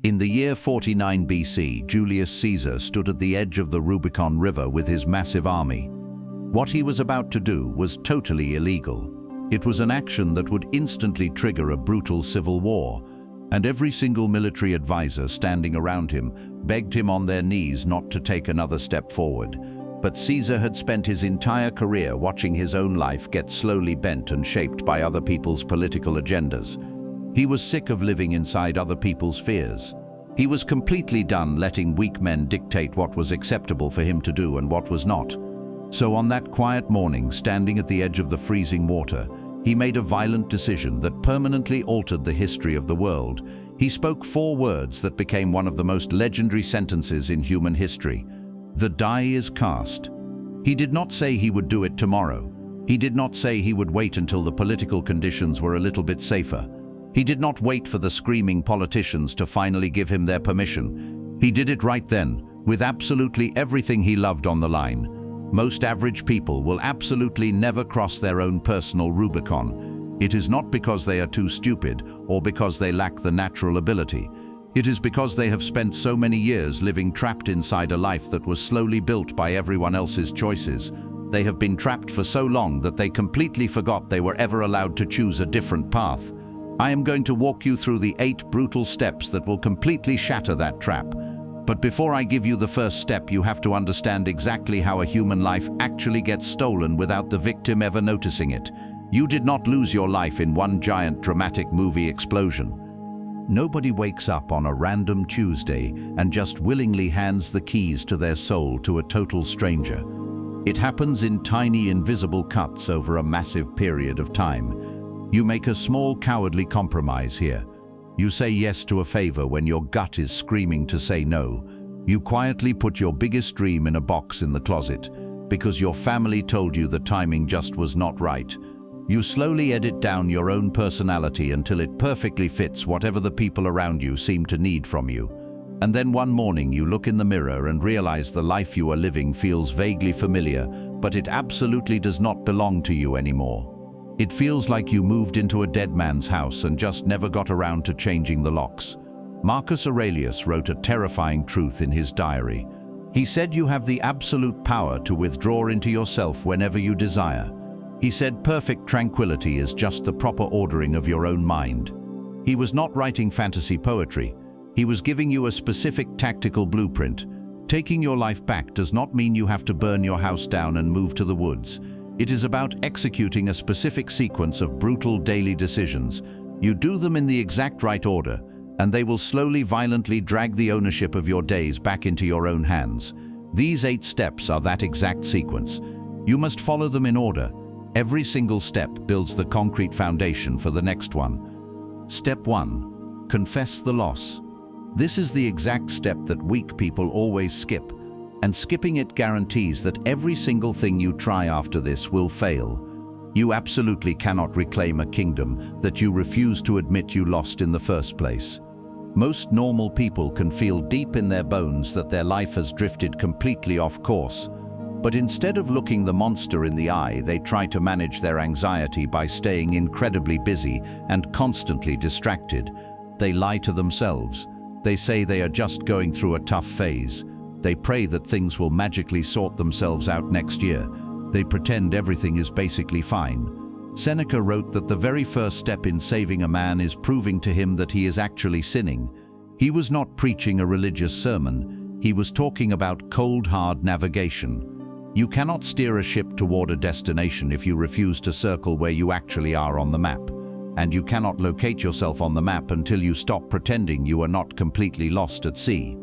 In the year 49 BC, Julius Caesar stood at the edge of the Rubicon River with his massive army. What he was about to do was totally illegal. It was an action that would instantly trigger a brutal civil war, and every single military advisor standing around him begged him on their knees not to take another step forward. But Caesar had spent his entire career watching his own life get slowly bent and shaped by other people's political agendas. He was sick of living inside other people's fears. He was completely done letting weak men dictate what was acceptable for him to do and what was not. So on that quiet morning, standing at the edge of the freezing water, he made a violent decision that permanently altered the history of the world. He spoke 4 words that became one of the most legendary sentences in human history. The die is cast. He did not say he would do it tomorrow. He did not say he would wait until the political conditions were a little bit safer. He did not wait for the screaming politicians to finally give him their permission. He did it right then, with absolutely everything he loved on the line. Most average people will absolutely never cross their own personal Rubicon. It is not because they are too stupid or because they lack the natural ability. It is because they have spent so many years living trapped inside a life that was slowly built by everyone else's choices. They have been trapped for so long that they completely forgot they were ever allowed to choose a different path. I am going to walk you through the 8 brutal steps that will completely shatter that trap. But before I give you the first step, you have to understand exactly how a human life actually gets stolen without the victim ever noticing it. You did not lose your life in one giant dramatic movie explosion. Nobody wakes up on a random Tuesday and just willingly hands the keys to their soul to a total stranger. It happens in tiny invisible cuts over a massive period of time. You make a small cowardly compromise here. You say yes to a favor when your gut is screaming to say no. You quietly put your biggest dream in a box in the closet because your family told you the timing just was not right. You slowly edit down your own personality until it perfectly fits whatever the people around you seem to need from you. And then one morning you look in the mirror and realize the life you are living feels vaguely familiar, but it absolutely does not belong to you anymore. It feels like you moved into a dead man's house and just never got around to changing the locks. Marcus Aurelius wrote a terrifying truth in his diary. He said you have the absolute power to withdraw into yourself whenever you desire. He said perfect tranquility is just the proper ordering of your own mind. He was not writing fantasy poetry. He was giving you a specific tactical blueprint. Taking your life back does not mean you have to burn your house down and move to the woods. It is about executing a specific sequence of brutal daily decisions. You do them in the exact right order, and they will slowly, violently drag the ownership of your days back into your own hands. These 8 steps are that exact sequence. You must follow them in order. Every single step builds the concrete foundation for the next one. Step 1. Confess the loss. This is the exact step that weak people always skip. And skipping it guarantees that every single thing you try after this will fail. You absolutely cannot reclaim a kingdom that you refuse to admit you lost in the first place. Most normal people can feel deep in their bones that their life has drifted completely off course. But instead of looking the monster in the eye, they try to manage their anxiety by staying incredibly busy and constantly distracted. They lie to themselves. They say they are just going through a tough phase. They pray that things will magically sort themselves out next year. They pretend everything is basically fine. Seneca wrote that the very first step in saving a man is proving to him that he is actually sinning. He was not preaching a religious sermon. He was talking about cold, hard navigation. You cannot steer a ship toward a destination if you refuse to circle where you actually are on the map. And you cannot locate yourself on the map until you stop pretending you are not completely lost at sea.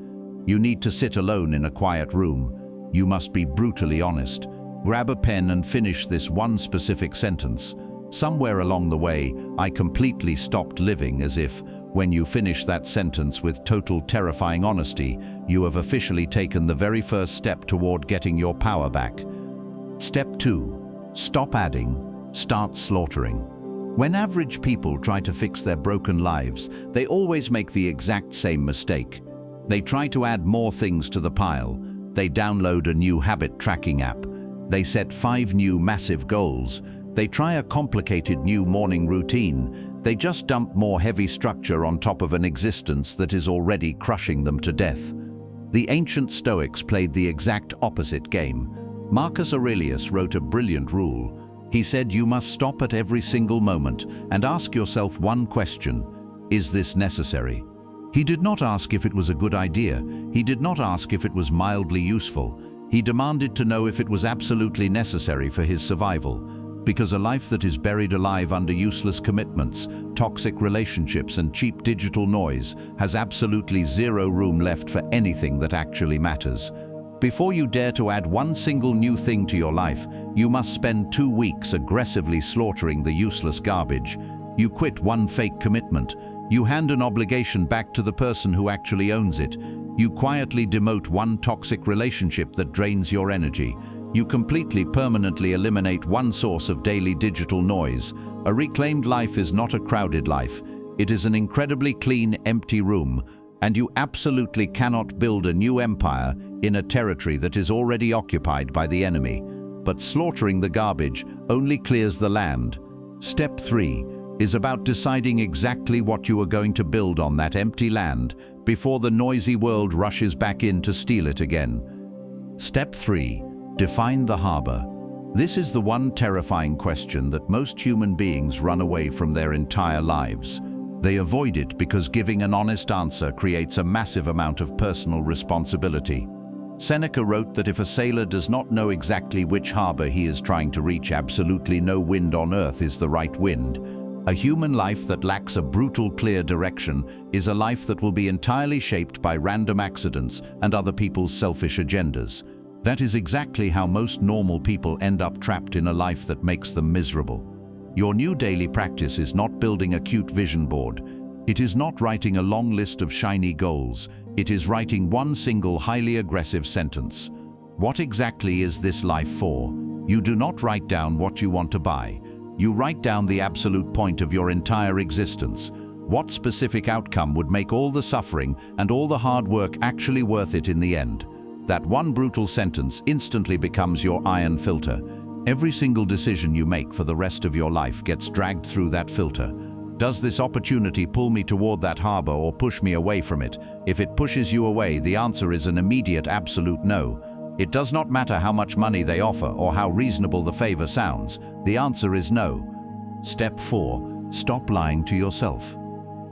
You need to sit alone in a quiet room. You must be brutally honest. Grab a pen and finish this one specific sentence. Somewhere along the way, I completely stopped living, as if, when you finish that sentence with total terrifying honesty, you have officially taken the very first step toward getting your power back. Step 2. Stop adding, start slaughtering. When average people try to fix their broken lives, they always make the exact same mistake. They try to add more things to the pile. They download a new habit tracking app. They set 5 new massive goals. They try a complicated new morning routine. They just dump more heavy structure on top of an existence that is already crushing them to death. The ancient Stoics played the exact opposite game. Marcus Aurelius wrote a brilliant rule. He said you must stop at every single moment and ask yourself one question: is this necessary? He did not ask if it was a good idea. He did not ask if it was mildly useful. He demanded to know if it was absolutely necessary for his survival. Because a life that is buried alive under useless commitments, toxic relationships, and cheap digital noise has absolutely zero room left for anything that actually matters. Before you dare to add one single new thing to your life, you must spend 2 weeks aggressively slaughtering the useless garbage. You quit one fake commitment. You hand an obligation back to the person who actually owns it. You quietly demote one toxic relationship that drains your energy. You completely, permanently eliminate one source of daily digital noise. A reclaimed life is not a crowded life. It is an incredibly clean, empty room. And you absolutely cannot build a new empire in a territory that is already occupied by the enemy. But slaughtering the garbage only clears the land. Step 3 is about deciding exactly what you are going to build on that empty land before the noisy world rushes back in to steal it again. Step 3. Define the harbor. This is the one terrifying question that most human beings run away from their entire lives. They avoid it because giving an honest answer creates a massive amount of personal responsibility. Seneca wrote that if a sailor does not know exactly which harbor he is trying to reach, absolutely no wind on earth is the right wind. A human life that lacks a brutal, clear direction is a life that will be entirely shaped by random accidents and other people's selfish agendas. That is exactly how most normal people end up trapped in a life that makes them miserable. Your new daily practice is not building a cute vision board. It is not writing a long list of shiny goals. It is writing one single highly aggressive sentence. What exactly is this life for? You do not write down what you want to buy. You write down the absolute point of your entire existence. What specific outcome would make all the suffering and all the hard work actually worth it in the end? That one brutal sentence instantly becomes your iron filter. Every single decision you make for the rest of your life gets dragged through that filter. Does this opportunity pull me toward that harbor or push me away from it? If it pushes you away, the answer is an immediate absolute no. It does not matter how much money they offer or how reasonable the favor sounds. The answer is no. Step 4. Stop lying to yourself.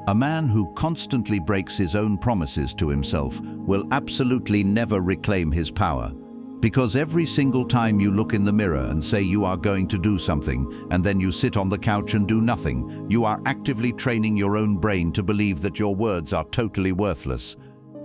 A man who constantly breaks his own promises to himself will absolutely never reclaim his power. Because every single time you look in the mirror and say you are going to do something, and then you sit on the couch and do nothing, you are actively training your own brain to believe that your words are totally worthless.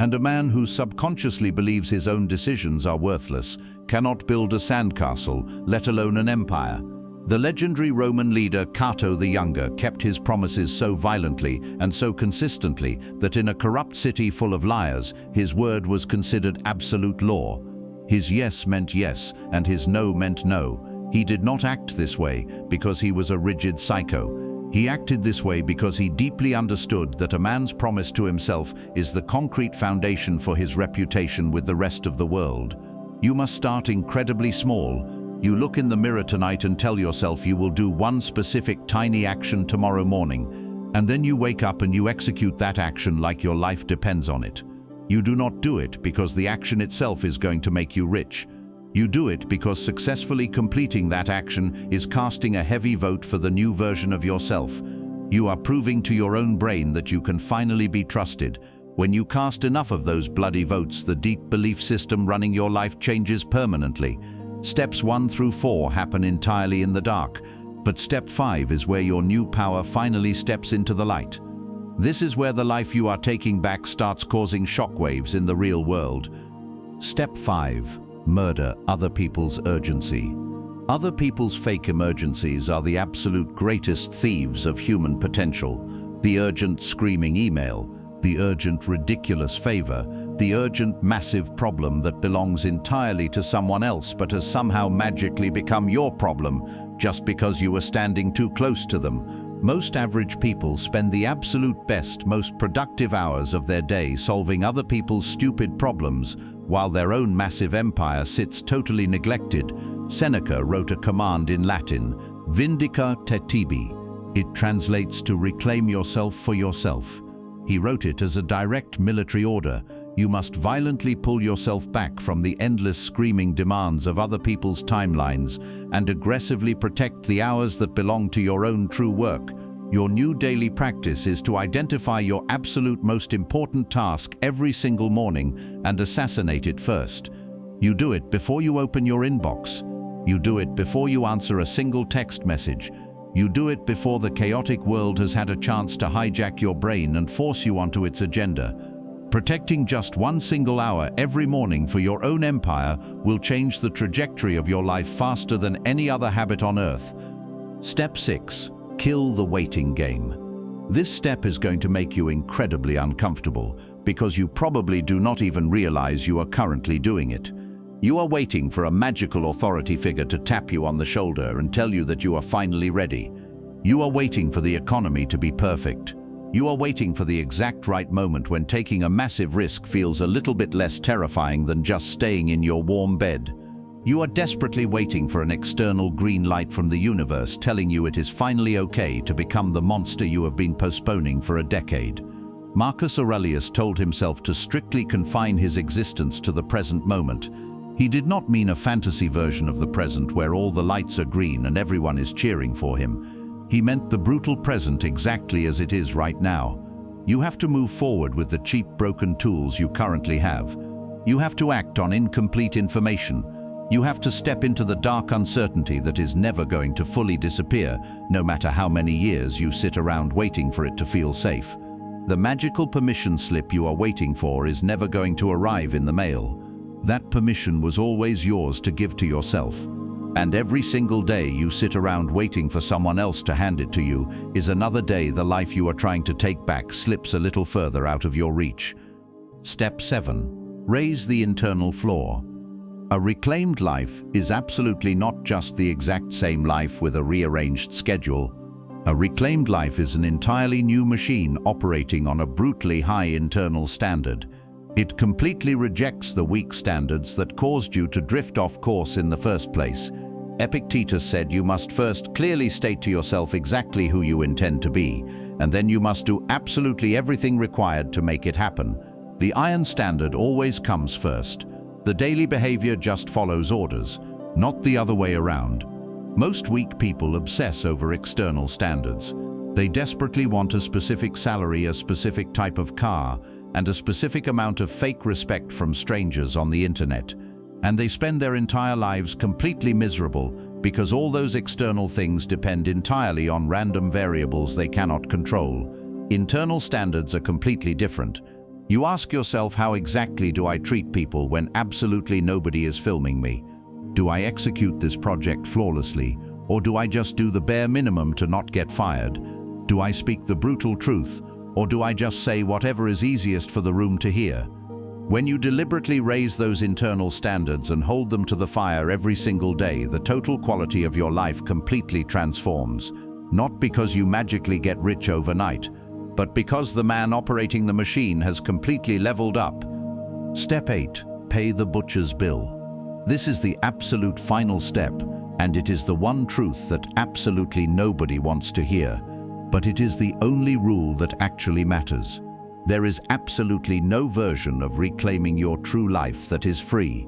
And a man who subconsciously believes his own decisions are worthless cannot build a sandcastle, let alone an empire. The legendary Roman leader Cato the Younger kept his promises so violently and so consistently that in a corrupt city full of liars, his word was considered absolute law. His yes meant yes, and his no meant no. He did not act this way because he was a rigid psycho. He acted this way because he deeply understood that a man's promise to himself is the concrete foundation for his reputation with the rest of the world. You must start incredibly small. You look in the mirror tonight and tell yourself you will do one specific tiny action tomorrow morning, and then you wake up and you execute that action like your life depends on it. You do not do it because the action itself is going to make you rich. You do it because successfully completing that action is casting a heavy vote for the new version of yourself. You are proving to your own brain that you can finally be trusted. When you cast enough of those bloody votes, the deep belief system running your life changes permanently. Steps 1 through 4 happen entirely in the dark, but step 5 is where your new power finally steps into the light. This is where the life you are taking back starts causing shockwaves in the real world. Step 5. Murder other people's urgency. Other people's fake emergencies are the absolute greatest thieves of human potential. The urgent screaming email, the urgent ridiculous favor, the urgent massive problem that belongs entirely to someone else but has somehow magically become your problem just because you were standing too close to them. Most average people spend the absolute best, most productive hours of their day solving other people's stupid problems while their own massive empire sits totally neglected. Seneca wrote a command in Latin, Vindica te tibi. It translates to reclaim yourself for yourself. He wrote it as a direct military order. You must violently pull yourself back from the endless screaming demands of other people's timelines and aggressively protect the hours that belong to your own true work. Your new daily practice is to identify your absolute most important task every single morning and assassinate it first. You do it before you open your inbox. You do it before you answer a single text message. You do it before the chaotic world has had a chance to hijack your brain and force you onto its agenda. Protecting just one single hour every morning for your own empire will change the trajectory of your life faster than any other habit on earth. Step 6. Kill the waiting game. This step is going to make you incredibly uncomfortable because you probably do not even realize you are currently doing it. You are waiting for a magical authority figure to tap you on the shoulder and tell you that you are finally ready. You are waiting for the economy to be perfect. You are waiting for the exact right moment when taking a massive risk feels a little bit less terrifying than just staying in your warm bed. You are desperately waiting for an external green light from the universe telling you it is finally okay to become the monster you have been postponing for a decade. Marcus Aurelius told himself to strictly confine his existence to the present moment. He did not mean a fantasy version of the present where all the lights are green and everyone is cheering for him. He meant the brutal present exactly as it is right now. You have to move forward with the cheap, broken tools you currently have. You have to act on incomplete information. You have to step into the dark uncertainty that is never going to fully disappear, no matter how many years you sit around waiting for it to feel safe. The magical permission slip you are waiting for is never going to arrive in the mail. That permission was always yours to give to yourself. And every single day you sit around waiting for someone else to hand it to you is another day the life you are trying to take back slips a little further out of your reach. Step 7. Raise the internal floor. A reclaimed life is absolutely not just the exact same life with a rearranged schedule. A reclaimed life is an entirely new machine operating on a brutally high internal standard. It completely rejects the weak standards that caused you to drift off course in the first place. Epictetus said you must first clearly state to yourself exactly who you intend to be, and then you must do absolutely everything required to make it happen. The iron standard always comes first. The daily behavior just follows orders, not the other way around. Most weak people obsess over external standards. They desperately want a specific salary, a specific type of car, and a specific amount of fake respect from strangers on the internet. And they spend their entire lives completely miserable because all those external things depend entirely on random variables they cannot control. Internal standards are completely different. You ask yourself, how exactly do I treat people when absolutely nobody is filming me? Do I execute this project flawlessly, or do I just do the bare minimum to not get fired? Do I speak the brutal truth, or do I just say whatever is easiest for the room to hear? When you deliberately raise those internal standards and hold them to the fire every single day, the total quality of your life completely transforms. Not because you magically get rich overnight, but because the man operating the machine has completely leveled up. Step 8. Pay the butcher's bill. This is the absolute final step, and it is the one truth that absolutely nobody wants to hear. But it is the only rule that actually matters. There is absolutely no version of reclaiming your true life that is free.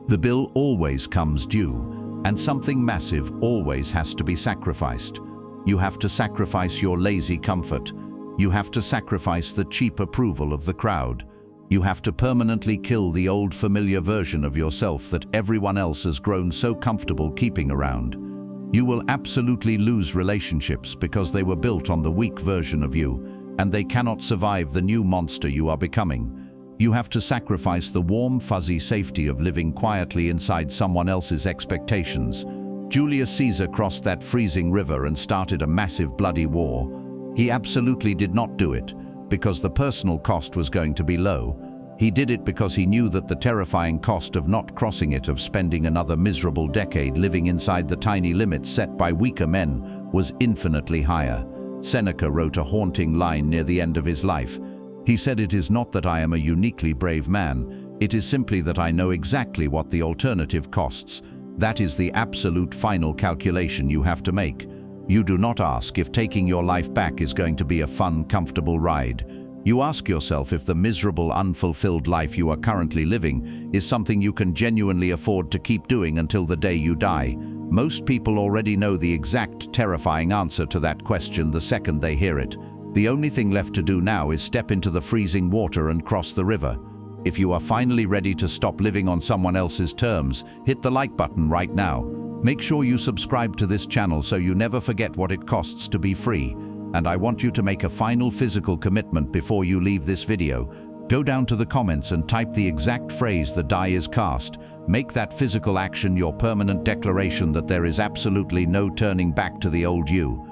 The bill always comes due, and something massive always has to be sacrificed. You have to sacrifice your lazy comfort. You have to sacrifice the cheap approval of the crowd. You have to permanently kill the old familiar version of yourself that everyone else has grown so comfortable keeping around. You will absolutely lose relationships because they were built on the weak version of you, and they cannot survive the new monster you are becoming. You have to sacrifice the warm, fuzzy safety of living quietly inside someone else's expectations. Julius Caesar crossed that freezing river and started a massive bloody war. He absolutely did not do it because the personal cost was going to be low. He did it because he knew that the terrifying cost of not crossing it, of spending another miserable decade living inside the tiny limits set by weaker men, was infinitely higher. Seneca wrote a haunting line near the end of his life. He said, "It is not that I am a uniquely brave man, it is simply that I know exactly what the alternative costs. That is the absolute final calculation you have to make. You do not ask if taking your life back is going to be a fun, comfortable ride. You ask yourself if the miserable, unfulfilled life you are currently living is something you can genuinely afford to keep doing until the day you die. Most people already know the exact terrifying answer to that question the second they hear it. The only thing left to do now is step into the freezing water and cross the river. If you are finally ready to stop living on someone else's terms, hit the like button right now. Make sure you subscribe to this channel so you never forget what it costs to be free. And I want you to make a final physical commitment before you leave this video. Go down to the comments and type the exact phrase the die is cast. Make that physical action your permanent declaration that there is absolutely no turning back to the old you.